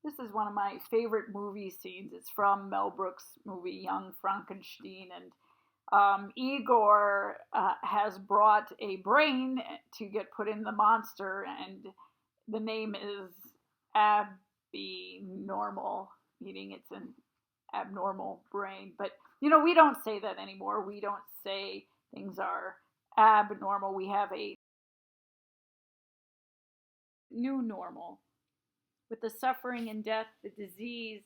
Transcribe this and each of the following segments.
This is one of my favorite movie scenes. It's from Mel Brooks' movie Young Frankenstein, and Igor has brought a brain to get put in the monster, and the name is Abnormal, meaning it's an abnormal brain. But we don't say that anymore. We don't say things are abnormal. We have a new normal. With the suffering and death, the disease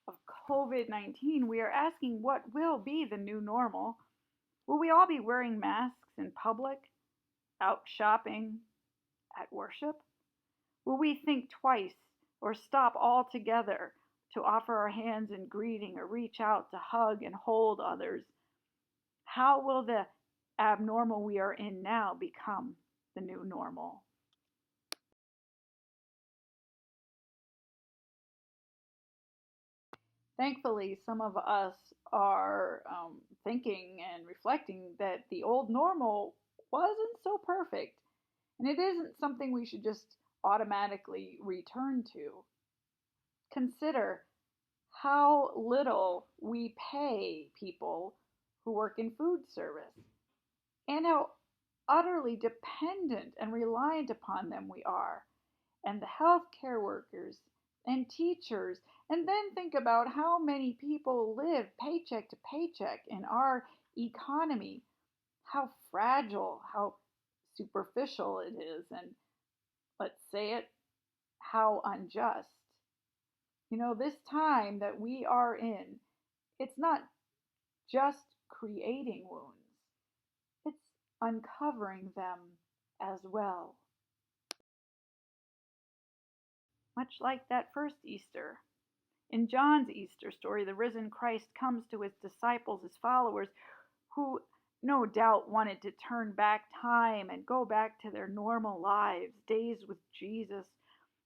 of COVID 19, we are asking what will be the new normal. Will we all be wearing masks in public, out shopping, at worship? Will we think twice or stop altogether to offer our hands in greeting or reach out to hug and hold others? How will the abnormal we are in now become the new normal? Thankfully, some of us are thinking and reflecting that the old normal wasn't so perfect, and it isn't something we should just automatically return to. Consider how little we pay people who work in food service and how utterly dependent and reliant upon them we are, and the healthcare workers and teachers. And then think about how many people live paycheck to paycheck in our economy, how fragile, how superficial it is, and let's say it, how unjust. This time that we are in, it's not just creating wounds, it's uncovering them as well. Much like that first Easter. In John's Easter story, the risen Christ comes to his disciples, his followers, who no doubt wanted to turn back time and go back to their normal lives, days with Jesus,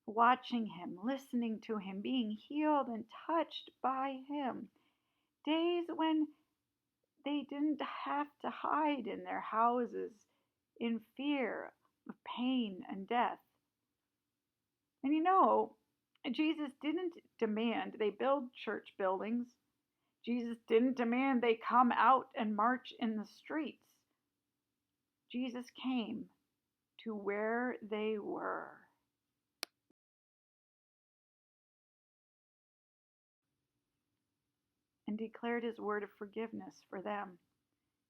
watching him, listening to him, being healed and touched by him. Days when they didn't have to hide in their houses in fear of pain and death. And Jesus didn't demand they build church buildings. Jesus didn't demand they come out and march in the streets. Jesus came to where they were. And declared his word of forgiveness for them,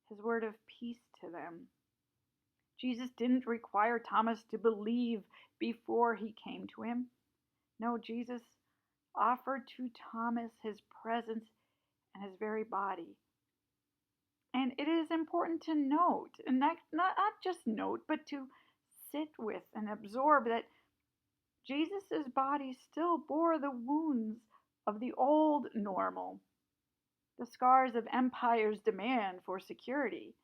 his word of peace to them. Jesus didn't require Thomas to believe before he came to him. No, Jesus offered to Thomas his presence and his very body. And it is important to note, and not just note, but to sit with and absorb that Jesus' body still bore the wounds of the old normal, the scars of empire's demand for security.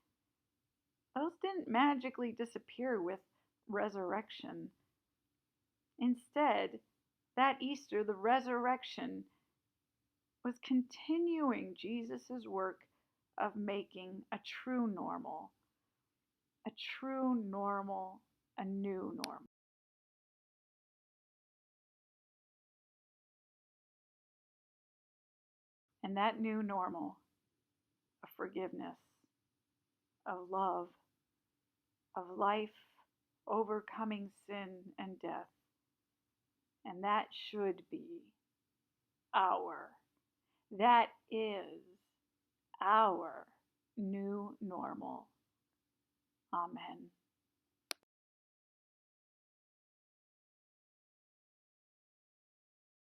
Those didn't magically disappear with resurrection. Instead, that Easter, the resurrection was continuing Jesus' work of making a true normal, a true normal, a new normal. And that new normal of forgiveness, of love, of life overcoming sin and death. And that should be our, that is our new normal. Amen.